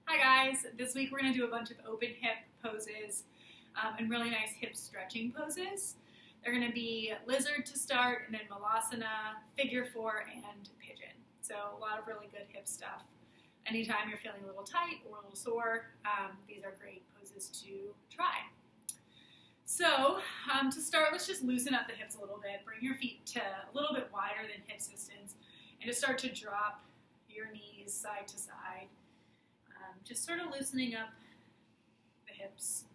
Hi guys, this week we're going to do a bunch of open hip poses and really nice hip stretching poses. They're going to be lizard to start, and then Malasana, figure four, and pigeon. So a lot of really good hip stuff. Anytime you're feeling a little tight or a little sore, these are great poses to try. So to start, let's just loosen up the hips a little bit. Bring your feet to a little bit wider than hip distance and just start to drop your knees side to side. Just sort of loosening up the hips.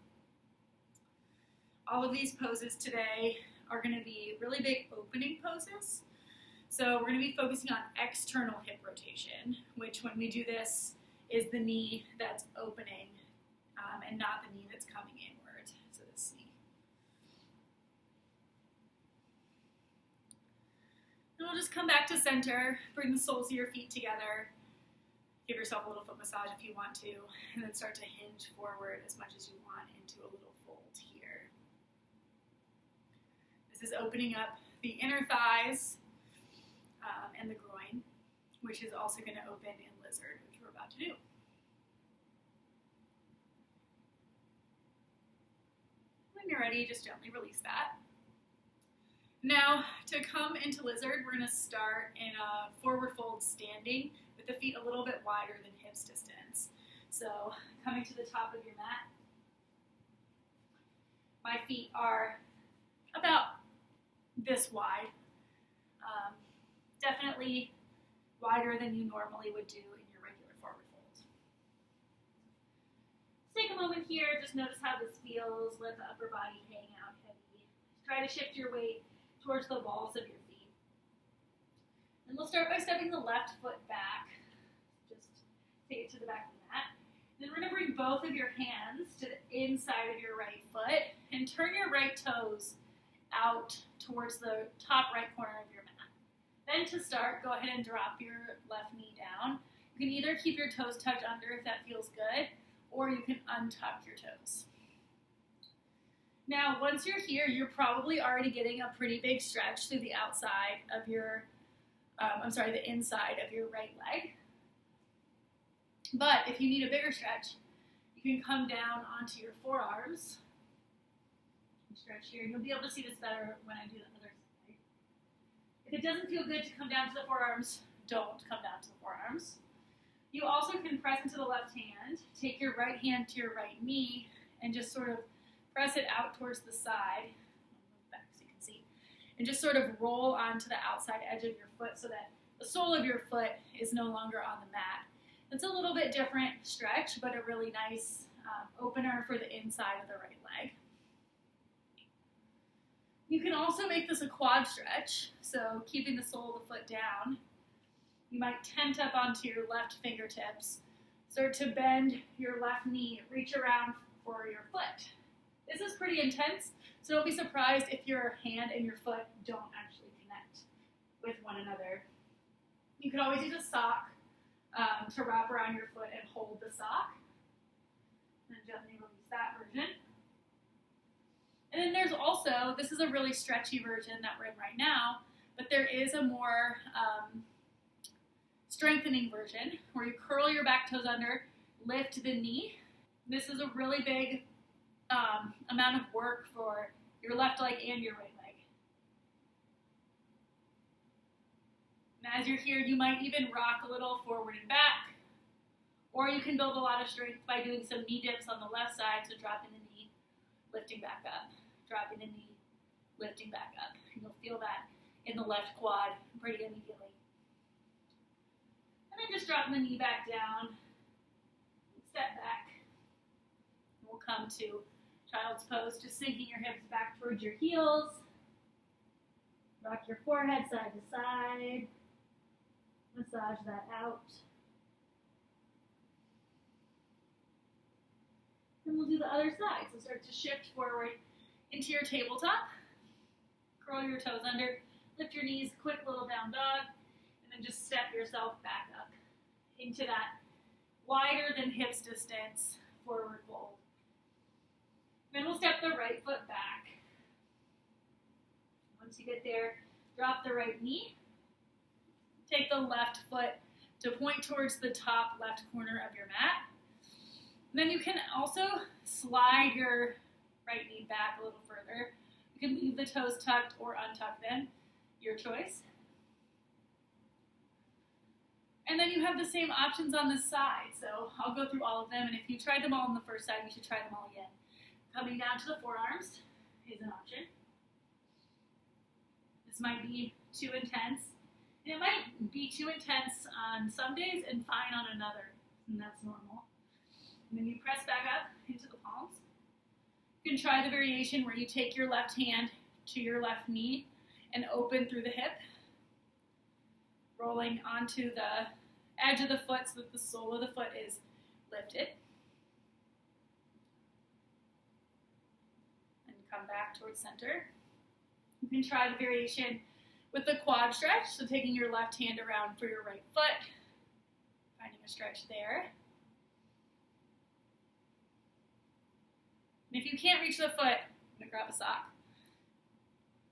All of these poses today are going to be really big opening poses. So we're going to be focusing on external hip rotation, which when we do this is the knee that's opening and not the knee that's coming inward. So this knee. And we'll just come back to center, bring the soles of your feet together. Give yourself a little foot massage if you want to, and then start to hinge forward as much as you want into a little fold here. This is opening up the inner thighs and the groin, which is also going to open in lizard, which we're about to do. When you're ready, just gently release that. Now, to come into lizard, we're going to start in a forward fold standing with the feet a little bit wider than hips distance. So, coming to the top of your mat. My feet are about this wide. Definitely wider than you normally would do in your regular forward fold. Let's take a moment here, just notice how this feels. Let the upper body hang out heavy. Try to shift your weight towards the balls of your feet. And we'll start by stepping the left foot back. Just take it to the back of the mat. Then we're going to bring both of your hands to the inside of your right foot and turn your right toes out towards the top right corner of your mat. Then to start, go ahead and drop your left knee down. You can either keep your toes tucked under if that feels good, or you can untuck your toes. Now, once you're here, you're probably already getting a pretty big stretch through the outside of your, the inside of your right leg. But if you need a bigger stretch, you can come down onto your forearms and stretch here. You'll be able to see this better when I do the other side. If it doesn't feel good to come down to the forearms, don't come down to the forearms. You also can press into the left hand, take your right hand to your right knee, and just sort of press it out towards the side, back so you can see, and just sort of roll onto the outside edge of your foot so that the sole of your foot is no longer on the mat. It's a little bit different stretch, but a really nice opener for the inside of the right leg. You can also make this a quad stretch, so keeping the sole of the foot down. You might tent up onto your left fingertips, start to bend your left knee, reach around for your foot. This is pretty intense, so don't be surprised if your hand and your foot don't actually connect with one another. You can always use a sock to wrap around your foot and hold the sock. And gently release that version. And then there's also, this is a really stretchy version that we're in right now, but there is a more strengthening version where you curl your back toes under, lift the knee. This is a really big amount of work for your left leg and your right leg. And as you're here, you might even rock a little forward and back, or you can build a lot of strength by doing some knee dips on the left side, so dropping the knee, lifting back up, dropping the knee, lifting back up. And you'll feel that in the left quad pretty immediately. And then just dropping the knee back down, step back. We'll come to child's pose, just sinking your hips back towards your heels. Rock your forehead side to side. Massage that out. And we'll do the other side. So start to shift forward into your tabletop. Curl your toes under. Lift your knees, quick little down dog. And then just step yourself back up into that wider than hips distance forward fold. Then we'll step the right foot back. Once you get there, drop the right knee. Take the left foot to point towards the top left corner of your mat. And then you can also slide your right knee back a little further. You can leave the toes tucked or untucked then, your choice. And then you have the same options on this side. So I'll go through all of them, and if you tried them all on the first side, you should try them all again. Coming down to the forearms is an option. This might be too intense. And it might be too intense on some days and fine on another, and that's normal. And then you press back up into the palms. You can try the variation where you take your left hand to your left knee and open through the hip, rolling onto the edge of the foot so that the sole of the foot is lifted. And come back towards center. You can try the variation with the quad stretch, so taking your left hand around for your right foot, finding a stretch there. And if you can't reach the foot, I'm going to grab a sock.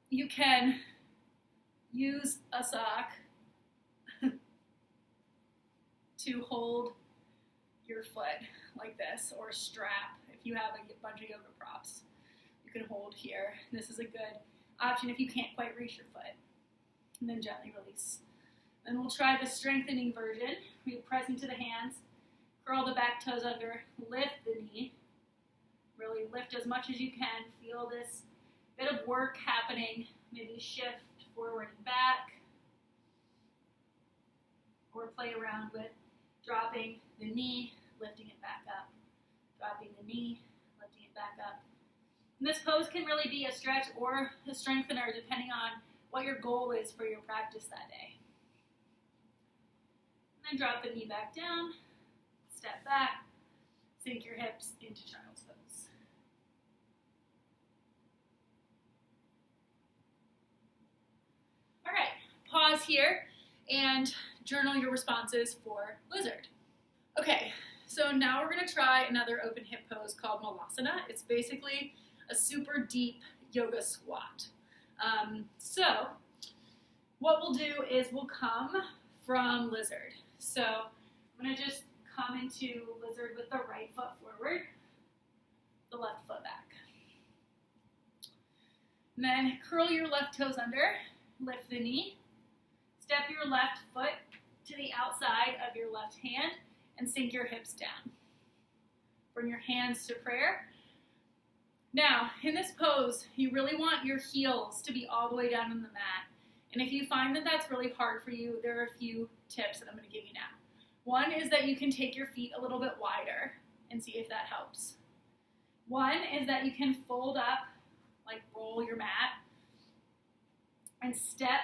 You can use a sock to hold your foot like this, or a strap. If you have a bunch of yoga props, you can hold here. This is a good option if you can't quite reach your foot. And then gently release. Then we'll try the strengthening version. We press into the hands, curl the back toes under, lift the knee. Really lift as much as you can. Feel this bit of work happening. Maybe shift forward and back. Or play around with dropping the knee, lifting it back up. Dropping the knee, lifting it back up. And this pose can really be a stretch or a strengthener depending on what your goal is for your practice that day. And then drop the knee back down, step back, sink your hips into child's pose. All right, pause here and journal your responses for lizard. Okay, so now we're going to try another open hip pose called Malasana. It's basically a super deep yoga squat. So what we'll do is we'll come from lizard. So I'm going to just come into lizard with the right foot forward, the left foot back. And then curl your left toes under, lift the knee, step your left foot to the outside of your left hand and sink your hips down. Bring your hands to prayer. Now, in this pose, you really want your heels to be all the way down on the mat. And if you find that that's really hard for you, there are a few tips that I'm going to give you now. One is that you can take your feet a little bit wider and see if that helps. One is that you can fold up, like roll your mat, and step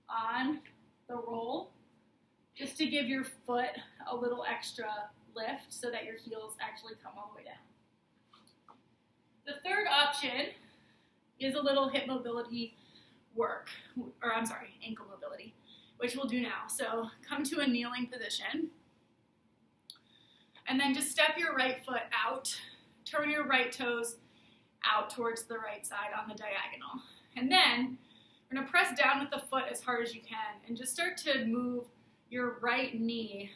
on the roll just to give your foot a little extra lift so that your heels actually come all the way down. The third option is a little hip mobility work, ankle mobility, which we'll do now. So come to a kneeling position, and then just step your right foot out, turn your right toes out towards the right side on the diagonal. And then we're gonna press down with the foot as hard as you can and just start to move your right knee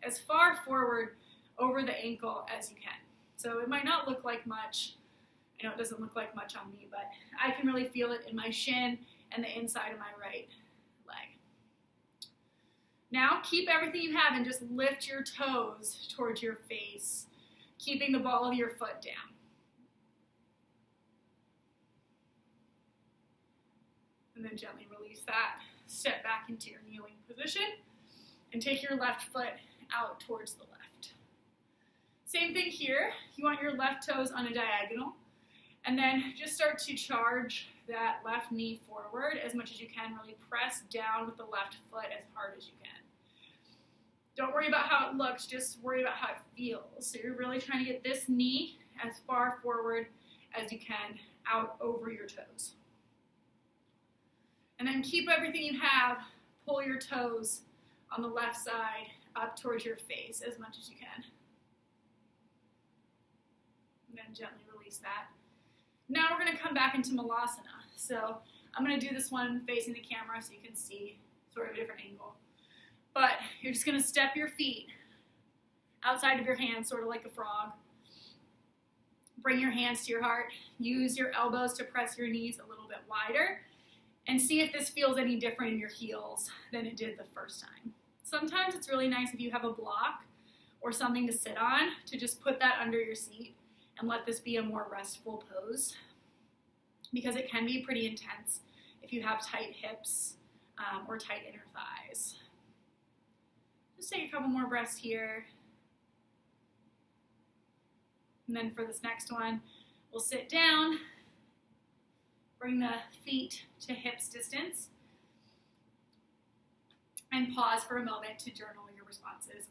as far forward over the ankle as you can. So it might not look like much. I know it doesn't look like much on me, but I can really feel it in my shin and the inside of my right leg. Now keep everything you have and just lift your toes towards your face, keeping the ball of your foot down. And then gently release that. Step back into your kneeling position and take your left foot out towards the left. Same thing here. You want your left toes on a diagonal. And then just start to charge that left knee forward as much as you can. Really press down with the left foot as hard as you can. Don't worry about how it looks, just worry about how it feels. So you're really trying to get this knee as far forward as you can out over your toes. And then keep everything you have, pull your toes on the left side up towards your face as much as you can. And then gently release that. Now we're going to come back into Malasana. So I'm going to do this one facing the camera so you can see sort of a different angle. But you're just going to step your feet outside of your hands, sort of like a frog. Bring your hands to your heart. Use your elbows to press your knees a little bit wider. And see if this feels any different in your heels than it did the first time. Sometimes it's really nice if you have a block or something to sit on to just put that under your seat and let this be a more restful pose, because it can be pretty intense if you have tight hips or tight inner thighs. Just take a couple more breaths here. And then for this next one, we'll sit down, bring the feet to hips distance, and pause for a moment to journal your responses.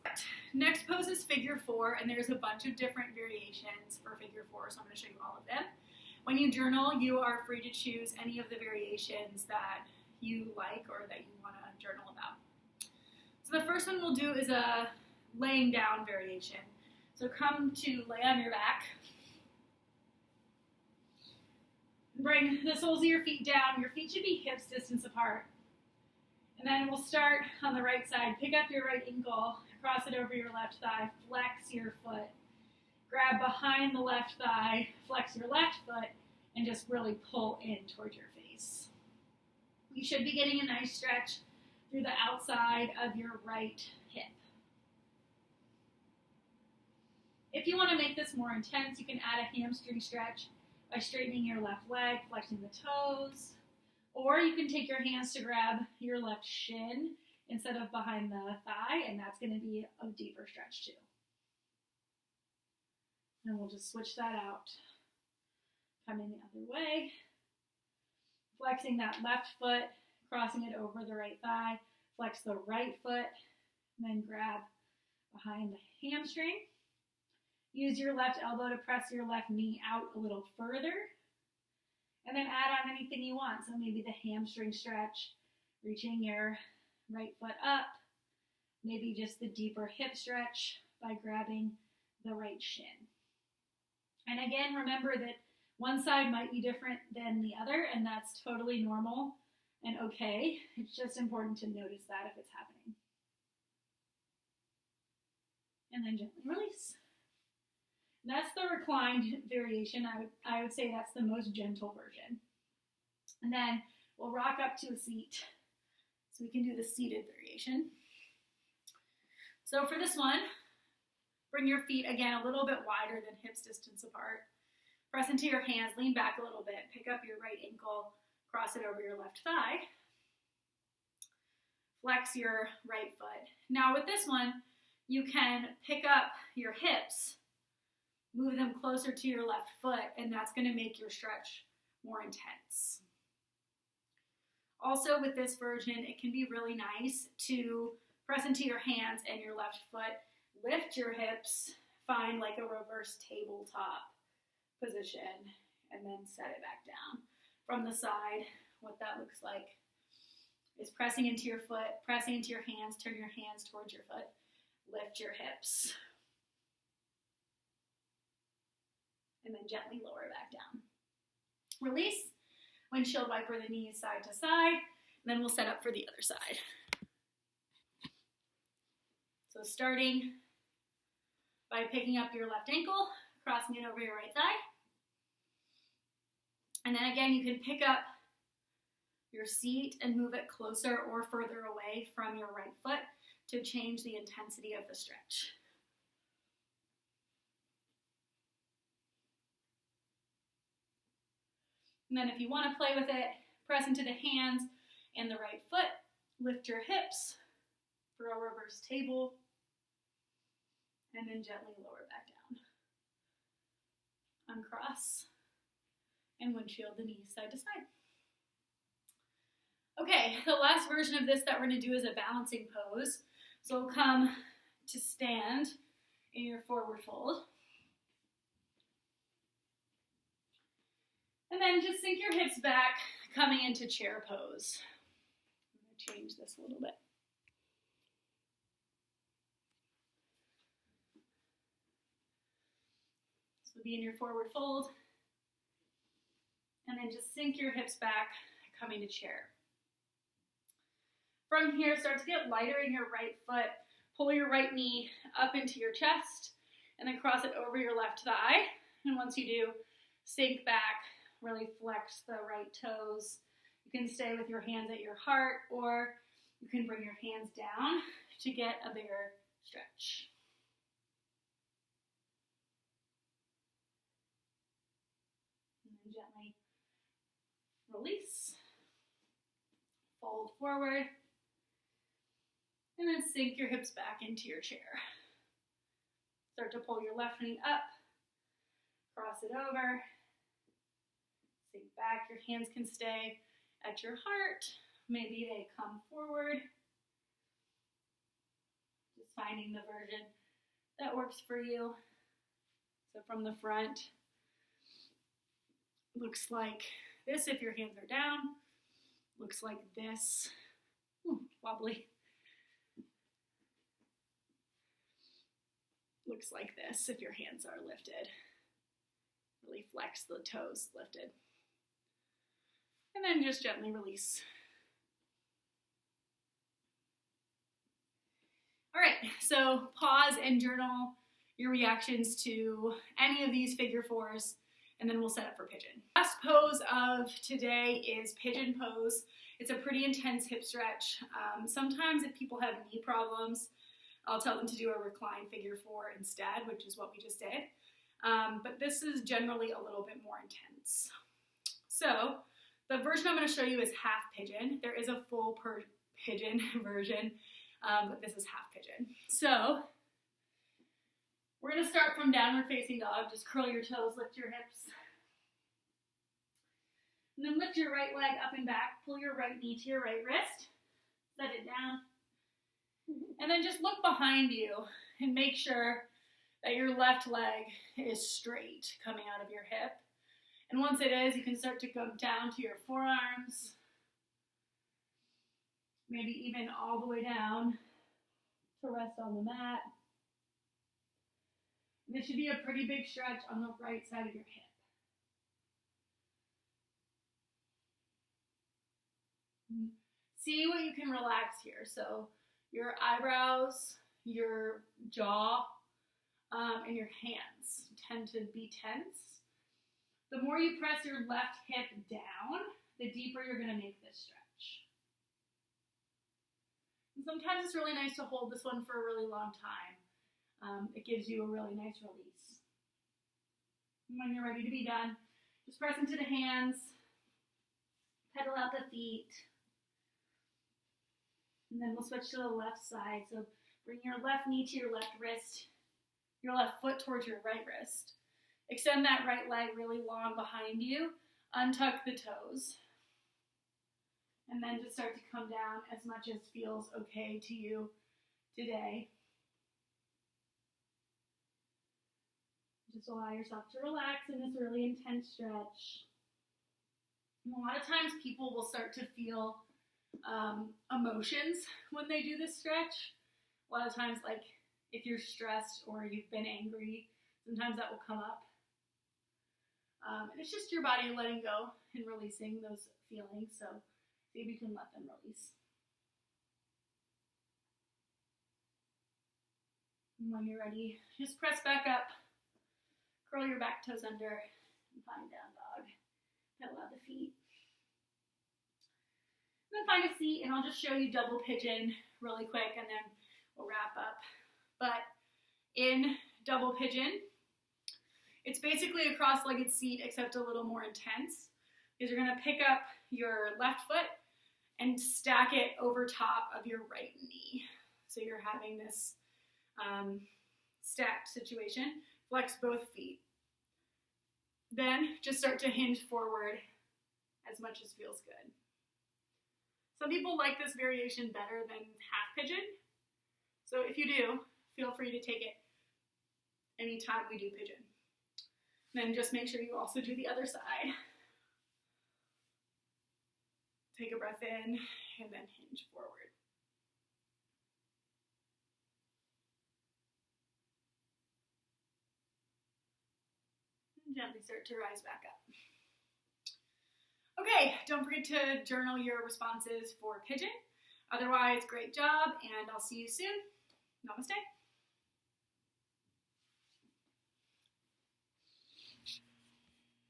Next pose is figure 4, and there's a bunch of different variations for figure 4, so I'm going to show you all of them. When you journal, you are free to choose any of the variations that you like or that you want to journal about. So the first one we'll do is a laying down variation. So come to lay on your back. Bring the soles of your feet down. Your feet should be hips distance apart. And then we'll start on the right side. Pick up your right ankle, cross it over your left thigh, flex your foot. Grab behind the left thigh, flex your left foot, and just really pull in towards your face. You should be getting a nice stretch through the outside of your right hip. If you want to make this more intense, you can add a hamstring stretch by straightening your left leg, flexing the toes. Or you can take your hands to grab your left shin instead of behind the thigh, and that's going to be a deeper stretch too. And we'll just switch that out. Coming the other way. Flexing that left foot, crossing it over the right thigh. Flex the right foot, and then grab behind the hamstring. Use your left elbow to press your left knee out a little further. And then add on anything you want. So maybe the hamstring stretch, reaching your right foot up. Maybe just the deeper hip stretch by grabbing the right shin. And again, remember that one side might be different than the other, and that's totally normal and okay. It's just important to notice that if it's happening. And then gently release. That's the reclined variation. I would say that's the most gentle version. And then we'll rock up to a seat. So we can do the seated variation. So for this one, bring your feet again a little bit wider than hips distance apart. Press into your hands, lean back a little bit. Pick up your right ankle, cross it over your left thigh. Flex your right foot. Now with this one, you can pick up your hips, move them closer to your left foot, and that's going to make your stretch more intense. Also with this version, it can be really nice to press into your hands and your left foot, lift your hips, find like a reverse tabletop position, and then set it back down. From the side, what that looks like is pressing into your foot, pressing into your hands, turn your hands towards your foot, lift your hips, and then gently lower back down. Release, windshield wiper the knees side to side, and then we'll set up for the other side. So starting by picking up your left ankle, crossing it over your right thigh. And then again, you can pick up your seat and move it closer or further away from your right foot to change the intensity of the stretch. And then if you want to play with it, press into the hands and the right foot, lift your hips for a reverse table, and then gently lower back down. Uncross and windshield the knees side to side. Okay, the last version of this that we're going to do is a balancing pose. So we'll come to stand in your forward fold. And then just sink your hips back, coming into chair pose. I'm going to change this a little bit. So be in your forward fold. And then just sink your hips back, coming to chair. From here, start to get lighter in your right foot. pull your right knee up into your chest and then cross it over your left thigh. And once you do, sink back, really flex the right toes. You can stay with your hands at your heart, or you can bring your hands down to get a bigger stretch. And then gently release, fold forward, and then sink your hips back into your chair. Start to pull your left knee up, cross it over, sink back. Your hands can stay at your heart. Maybe they come forward. Just finding the version that works for you. So from the front, looks like this if your hands are down. Looks like this. Wobbly. Looks like this if your hands are lifted. Really flex the toes lifted. And then just gently release. All right, so pause and journal your reactions to any of these figure fours, and then we'll set up for pigeon. Last pose of today is pigeon pose. It's a pretty intense hip stretch. Sometimes if people have knee problems, I'll tell them to do a recline figure four instead, which is what we just did. But this is generally a little bit more intense. So the version I'm going to show you is half pigeon. There is a full pigeon version, but this is half pigeon. So we're going to start from downward facing dog. Just curl your toes, lift your hips. And then lift your right leg up and back. Pull your right knee to your right wrist. Set it down. And then just look behind you and make sure that your left leg is straight coming out of your hip. And once it is, you can start to go down to your forearms. Maybe even all the way down to rest on the mat. And this should be a pretty big stretch on the right side of your hip. See what you can relax here. So your eyebrows, your jaw, and your hands tend to be tense. The more you press your left hip down, the deeper you're going to make this stretch. And sometimes it's really nice to hold this one for a really long time. It gives you a really nice release. And when you're ready to be done, just press into the hands, pedal out the feet, and then we'll switch to the left side. So bring your left knee to your left wrist, your left foot towards your right wrist. Extend that right leg really long behind you. Untuck the toes. And then just start to come down as much as feels okay to you today. Just allow yourself to relax in this really intense stretch. And a lot of times people will start to feel emotions when they do this stretch. A lot of times, like if you're stressed or you've been angry, sometimes that will come up. And it's just your body letting go and releasing those feelings. So see if you can let them release. And when you're ready, just press back up, curl your back toes under, and find down dog. Pedal out the feet. And then find a seat, and I'll just show you double pigeon really quick, and then we'll wrap up. But in double pigeon, it's basically a cross-legged seat, except a little more intense, because you're going to pick up your left foot and stack it over top of your right knee. So you're having this stacked situation. Flex both feet. Then just start to hinge forward as much as feels good. Some people like this variation better than half pigeon. So if you do, feel free to take it anytime we do pigeon. Then just make sure you also do the other side. Take a breath in and then hinge forward. And gently start to rise back up. Okay, don't forget to journal your responses for pigeon. Otherwise, great job, and I'll see you soon. Namaste.